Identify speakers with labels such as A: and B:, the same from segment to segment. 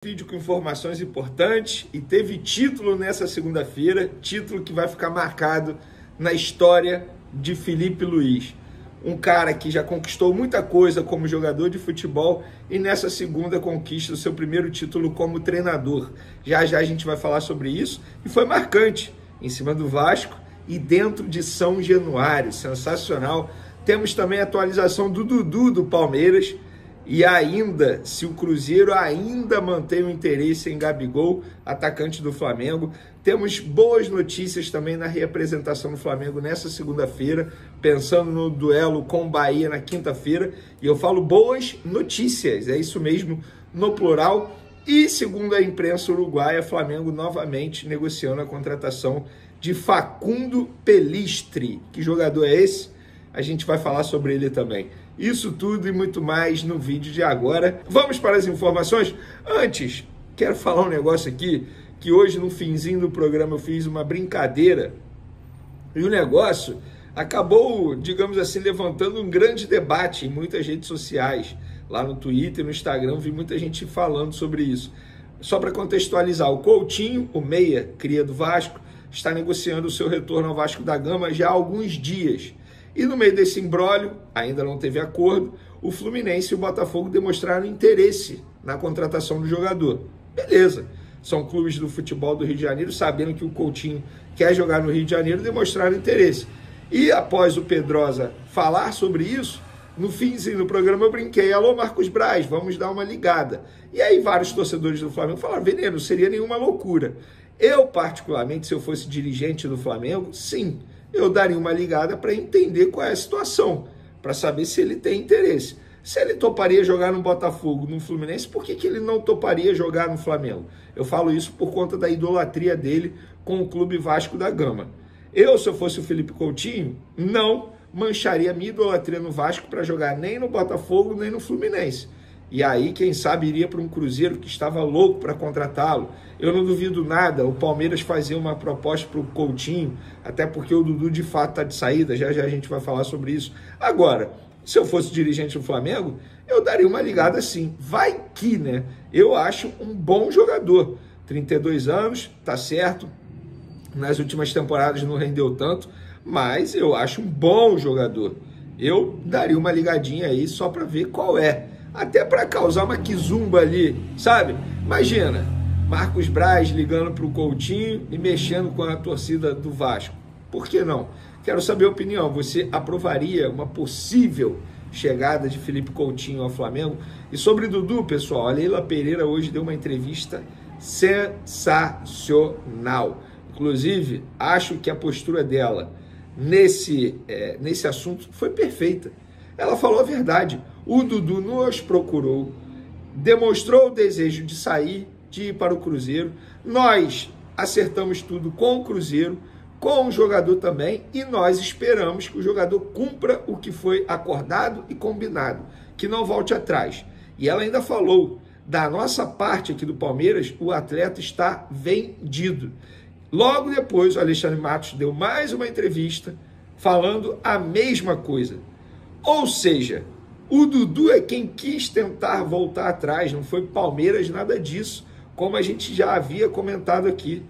A: Vídeo com informações importantes e teve título nessa segunda-feira, título que vai ficar marcado na história de Filipe Luís. Um cara que já conquistou muita coisa como jogador de futebol e nessa segunda conquista o seu primeiro título como treinador. Já já a gente vai falar sobre isso e foi marcante em cima do Vasco e dentro de São Januário, sensacional. Temos também a atualização do Dudu do Palmeiras. E ainda, se o Cruzeiro ainda mantém o interesse em Gabigol, atacante do Flamengo, temos boas notícias também na reapresentação do Flamengo nessa segunda-feira, pensando no duelo com o Bahia na quinta-feira. E eu falo boas notícias, é isso mesmo, no plural. E segundo a imprensa uruguaia, Flamengo novamente negociando a contratação de Facundo Pelistri. Que jogador é esse? A gente vai falar sobre ele também. Isso tudo e muito mais no vídeo de agora. Vamos para as informações? Antes, quero falar um negócio aqui, que hoje no finzinho do programa eu fiz uma brincadeira e o negócio acabou, digamos assim, levantando um grande debate em muitas redes sociais. Lá no Twitter e no Instagram vi muita gente falando sobre isso. Só para contextualizar, o Coutinho, o meia, cria do Vasco, está negociando o seu retorno ao Vasco da Gama já há alguns dias. E no meio desse imbróglio, ainda não teve acordo, o Fluminense e o Botafogo demonstraram interesse na contratação do jogador. Beleza, são clubes do futebol do Rio de Janeiro, sabendo que o Coutinho quer jogar no Rio de Janeiro, demonstraram interesse. E após o Pedrosa falar sobre isso, no finzinho do programa eu brinquei: alô Marcos Braz, vamos dar uma ligada. E aí vários torcedores do Flamengo falaram: Veneno, não seria nenhuma loucura. Eu particularmente, se eu fosse dirigente do Flamengo, sim, eu daria uma ligada para entender qual é a situação, para saber se ele tem interesse. Se ele toparia jogar no Botafogo, no Fluminense, por que ele não toparia jogar no Flamengo? Eu falo isso por conta da idolatria dele com o clube Vasco da Gama. Eu, se eu fosse o Felipe Coutinho, não mancharia minha idolatria no Vasco para jogar nem no Botafogo, nem no Fluminense. E aí, quem sabe, iria para um Cruzeiro que estava louco para contratá-lo. Eu não duvido nada o Palmeiras fazer uma proposta para o Coutinho, até porque o Dudu de fato está de saída, já já a gente vai falar sobre isso. Agora, se eu fosse dirigente do Flamengo, eu daria uma ligada sim. Vai que, né? Eu acho um bom jogador. 32 anos, tá certo. Nas últimas temporadas não rendeu tanto, mas eu acho um bom jogador. Eu daria uma ligadinha aí só para ver qual é. Até para causar uma quizumba ali, sabe? Imagina, Marcos Braz ligando para o Coutinho e mexendo com a torcida do Vasco. Por que não? Quero saber a opinião. Você aprovaria uma possível chegada de Filipe Coutinho ao Flamengo? E sobre Dudu, pessoal, a Leila Pereira hoje deu uma entrevista sensacional. Inclusive, acho que a postura dela nesse assunto foi perfeita. Ela falou a verdade. O Dudu nos procurou, demonstrou o desejo de sair, de ir para o Cruzeiro. Nós acertamos tudo com o Cruzeiro, com o jogador também, e nós esperamos que o jogador cumpra o que foi acordado e combinado, que não volte atrás. E ela ainda falou: da nossa parte aqui do Palmeiras, o atleta está vendido. Logo depois, o Alexandre Matos deu mais uma entrevista falando a mesma coisa. Ou seja, o Dudu é quem quis tentar voltar atrás, não foi Palmeiras, nada disso, como a gente já havia comentado aqui.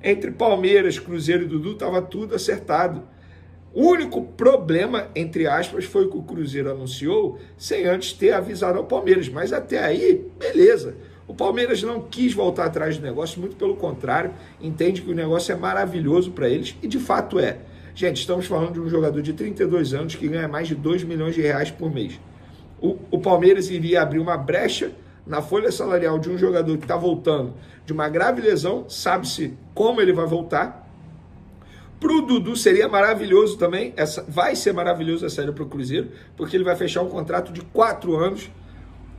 A: Entre Palmeiras, Cruzeiro e Dudu estava tudo acertado. O único problema, entre aspas, foi que o Cruzeiro anunciou sem antes ter avisado ao Palmeiras, mas até aí, beleza. O Palmeiras não quis voltar atrás do negócio, muito pelo contrário, entende que o negócio é maravilhoso para eles, e de fato é. Gente, estamos falando de um jogador de 32 anos que ganha mais de 2 milhões de reais por mês. O Palmeiras iria abrir uma brecha na folha salarial de um jogador que está voltando de uma grave lesão, sabe-se como ele vai voltar. Para o Dudu seria maravilhoso também, vai ser maravilhoso essa saída para o Cruzeiro, porque ele vai fechar um contrato de 4 anos.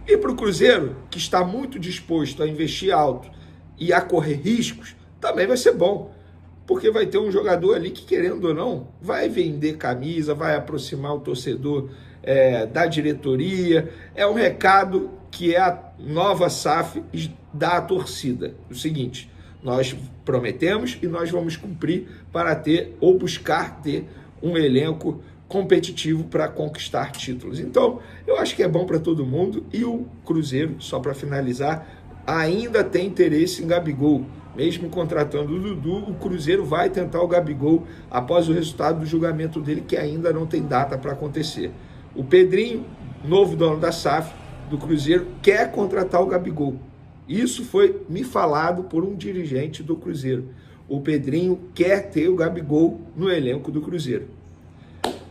A: E para o Cruzeiro, que está muito disposto a investir alto e a correr riscos, também vai ser bom. Porque vai ter um jogador ali que, querendo ou não, vai vender camisa, vai aproximar o torcedor da diretoria. É um recado que é a nova SAF da torcida. O seguinte: nós prometemos e nós vamos cumprir para ter ou buscar ter um elenco competitivo para conquistar títulos. Então, eu acho que é bom para todo mundo. E o Cruzeiro, só para finalizar, ainda tem interesse em Gabigol. Mesmo contratando o Dudu, o Cruzeiro vai tentar o Gabigol após o resultado do julgamento dele, que ainda não tem data para acontecer. O Pedrinho, novo dono da SAF do Cruzeiro, quer contratar o Gabigol. Isso foi me falado por um dirigente do Cruzeiro. O Pedrinho quer ter o Gabigol no elenco do Cruzeiro.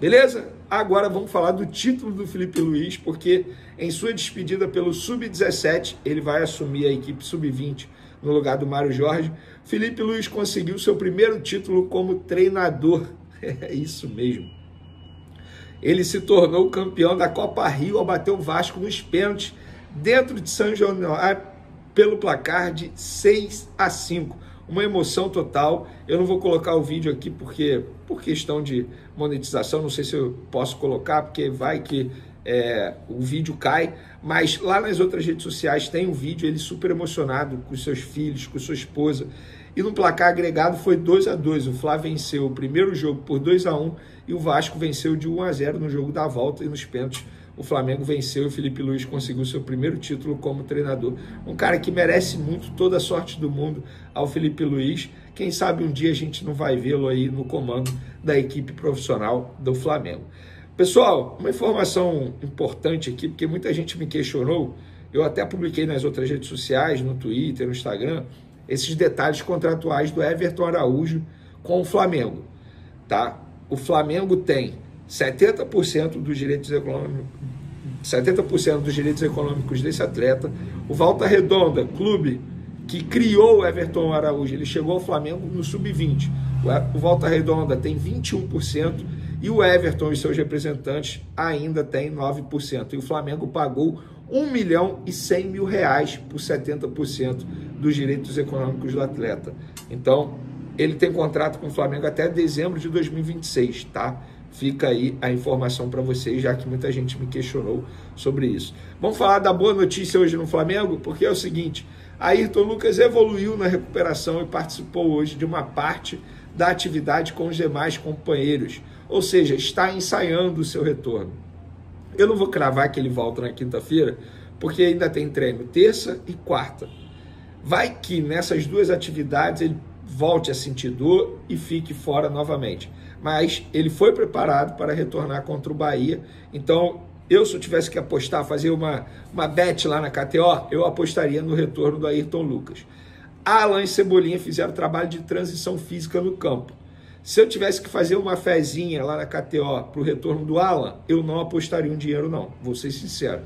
A: Beleza? Agora vamos falar do título do Filipe Luís, porque em sua despedida pelo Sub-17, ele vai assumir a equipe Sub-20 no lugar do Mário Jorge. Filipe Luís conseguiu seu primeiro título como treinador. É isso mesmo. Ele se tornou campeão da Copa Rio ao bater o Vasco nos pênaltis dentro de São Januário pelo placar de 6-5. Uma emoção total. Eu não vou colocar o vídeo aqui porque por questão de monetização, não sei se eu posso colocar, porque vai que o vídeo cai, mas lá nas outras redes sociais tem um vídeo, ele super emocionado com seus filhos, com sua esposa, e no placar agregado foi 2-2, o Fla venceu o primeiro jogo por 2-1 e o Vasco venceu de 1-0 no jogo da volta, e nos pênaltis o Flamengo venceu e o Filipe Luís conseguiu seu primeiro título como treinador. Um cara que merece muito, toda a sorte do mundo ao Filipe Luís. Quem sabe um dia a gente não vai vê-lo aí no comando da equipe profissional do Flamengo. Pessoal, uma informação importante aqui, porque muita gente me questionou, eu até publiquei nas outras redes sociais, no Twitter, no Instagram, esses detalhes contratuais do Everton Araújo com o Flamengo, tá? O Flamengo tem 70% dos direitos econômicos desse atleta. O Volta Redonda, clube que criou o Everton Araújo, ele chegou ao Flamengo no Sub-20. O Volta Redonda tem 21% e o Everton e seus representantes ainda têm 9%. E o Flamengo pagou R$1.100.000 por 70% dos direitos econômicos do atleta. Então, ele tem contrato com o Flamengo até dezembro de 2026, tá? Fica aí a informação para vocês, já que muita gente me questionou sobre isso. Vamos falar da boa notícia hoje no Flamengo, porque é o seguinte, Ayrton Lucas evoluiu na recuperação e participou hoje de uma parte da atividade com os demais companheiros, ou seja, está ensaiando o seu retorno. Eu não vou cravar que ele volta na quinta-feira, porque ainda tem treino terça e quarta. Vai que nessas duas atividades ele volte a sentir dor e fique fora novamente. Mas ele foi preparado para retornar contra o Bahia. Então, se eu tivesse que apostar, fazer uma bet lá na KTO, eu apostaria no retorno do Ayrton Lucas. Alan e Cebolinha fizeram trabalho de transição física no campo. Se eu tivesse que fazer uma fezinha lá na KTO para o retorno do Alan, eu não apostaria um dinheiro não, vou ser sincero.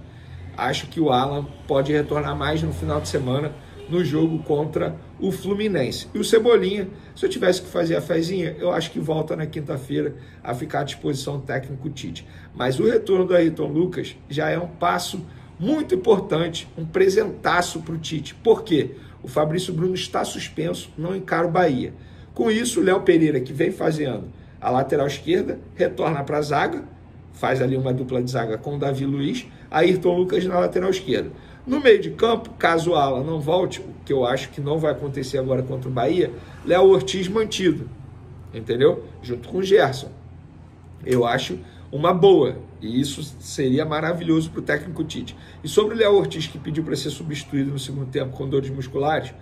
A: Acho que o Alan pode retornar mais no final de semana no jogo contra o Fluminense. E o Cebolinha, se eu tivesse que fazer a fezinha, eu acho que volta na quinta-feira a ficar à disposição do técnico Tite. Mas o retorno do Ayrton Lucas já é um passo muito importante, um presentaço para o Tite. Por quê? O Fabrício Bruno está suspenso, não encara o Bahia. Com isso, o Léo Pereira, que vem fazendo a lateral esquerda, retorna para a zaga, faz ali uma dupla de zaga com o Davi Luiz, Ayrton Lucas na lateral esquerda. No meio de campo, caso o Alan não volte, o que eu acho que não vai acontecer agora contra o Bahia, Léo Ortiz mantido, entendeu? Junto com o Gerson. Eu acho uma boa, e isso seria maravilhoso para o técnico Tite. E sobre o Léo Ortiz, que pediu para ser substituído no segundo tempo com dores musculares,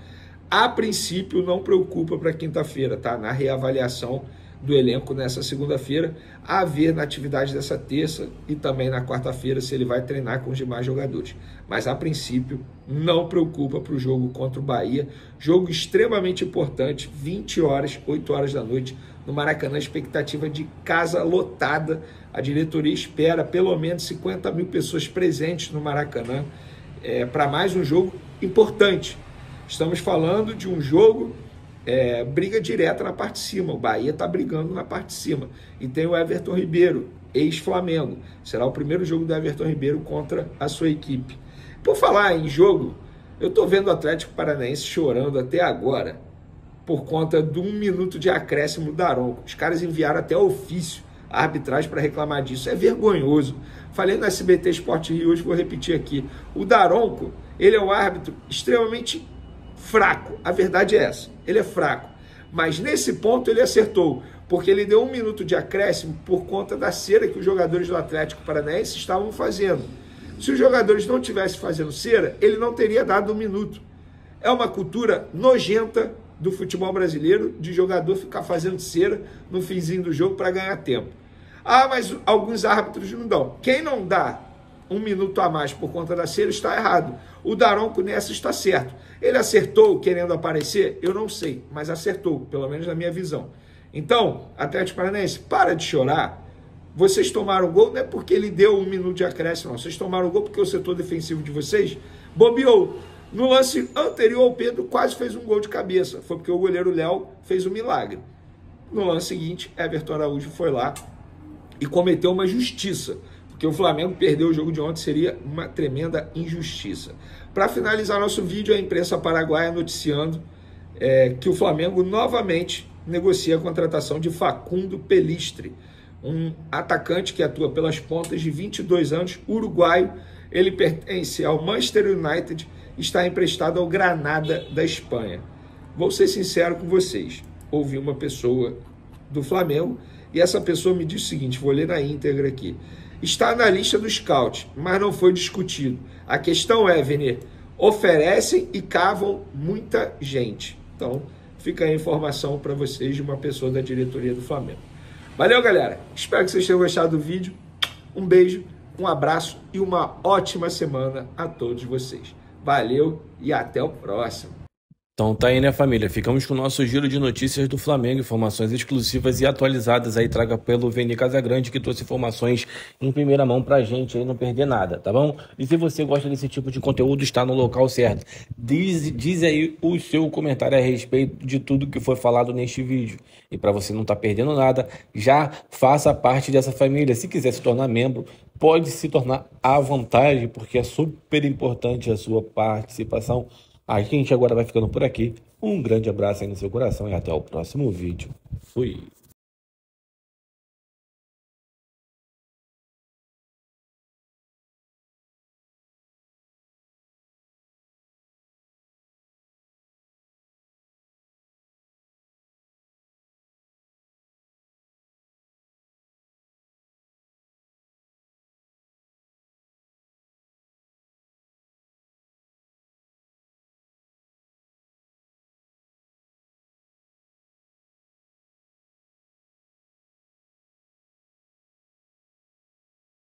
A: a princípio não preocupa para quinta-feira, tá? Na reavaliação do elenco nessa segunda-feira, a ver na atividade dessa terça e também na quarta-feira se ele vai treinar com os demais jogadores. Mas a princípio não preocupa para o jogo contra o Bahia, jogo extremamente importante, 20 horas, 8 horas da noite, no Maracanã, expectativa de casa lotada. A diretoria espera pelo menos 50 mil pessoas presentes no Maracanã para mais um jogo importante. Estamos falando de um jogo briga direta na parte de cima. O Bahia está brigando na parte de cima. E tem o Everton Ribeiro, ex-Flamengo. Será o primeiro jogo do Everton Ribeiro contra a sua equipe. Por falar em jogo, eu estou vendo o Atlético Paranaense chorando até agora por conta de 1 minuto de acréscimo do Daronco. Os caras enviaram até ofício a arbitragem para reclamar disso. É vergonhoso. Falei no SBT Sport Rio, hoje vou repetir aqui. O Daronco, ele é um árbitro extremamente fraco, a verdade é essa, ele é fraco, mas nesse ponto ele acertou, porque ele deu 1 minuto de acréscimo por conta da cera que os jogadores do Atlético Paranaense estavam fazendo. Se os jogadores não tivessem fazendo cera, ele não teria dado 1 minuto, É uma cultura nojenta do futebol brasileiro, de jogador ficar fazendo cera no finzinho do jogo para ganhar tempo. Ah, mas alguns árbitros não dão. Quem não dá 1 minuto a mais por conta da cera está errado. O Daronco nessa está certo. Ele acertou querendo aparecer? Eu não sei, mas acertou, pelo menos na minha visão. Então, Atlético Paranaense, para de chorar. Vocês tomaram o gol, não é porque ele deu 1 minuto de acréscimo, não. Vocês tomaram o gol porque o setor defensivo de vocês bobeou. No lance anterior, o Pedro quase fez um gol de cabeça. Foi porque o goleiro Léo fez um milagre. No lance seguinte, Everton Araújo foi lá e cometeu uma injustiça. Porque o Flamengo perdeu o jogo de ontem, seria uma tremenda injustiça. Para finalizar nosso vídeo, a imprensa paraguaia noticiando que o Flamengo novamente negocia a contratação de Facundo Pelistri, um atacante que atua pelas pontas, de 22 anos, uruguaio. Ele pertence ao Manchester United, está emprestado ao Granada da Espanha. Vou ser sincero com vocês, ouvi uma pessoa do Flamengo e essa pessoa me disse o seguinte, vou ler na íntegra aqui: está na lista do scout, mas não foi discutido. A questão é, Vene, oferecem e cavam muita gente. Então, fica aí a informação para vocês de uma pessoa da diretoria do Flamengo. Valeu, galera. Espero que vocês tenham gostado do vídeo. Um beijo, um abraço e uma ótima semana a todos vocês. Valeu e até o próximo.
B: Então tá aí, né, família? Ficamos com o nosso giro de notícias do Flamengo, informações exclusivas e atualizadas aí, traga pelo Vene Casagrande, que trouxe informações em primeira mão pra gente aí não perder nada, tá bom? E se você gosta desse tipo de conteúdo, está no local certo. Diz aí o seu comentário a respeito de tudo que foi falado neste vídeo. E para você não estar perdendo nada, já faça parte dessa família. Se quiser se tornar membro, pode se tornar à vontade, porque é super importante a sua participação. A gente agora vai ficando por aqui. Um grande abraço aí no seu coração e até o próximo vídeo. Fui!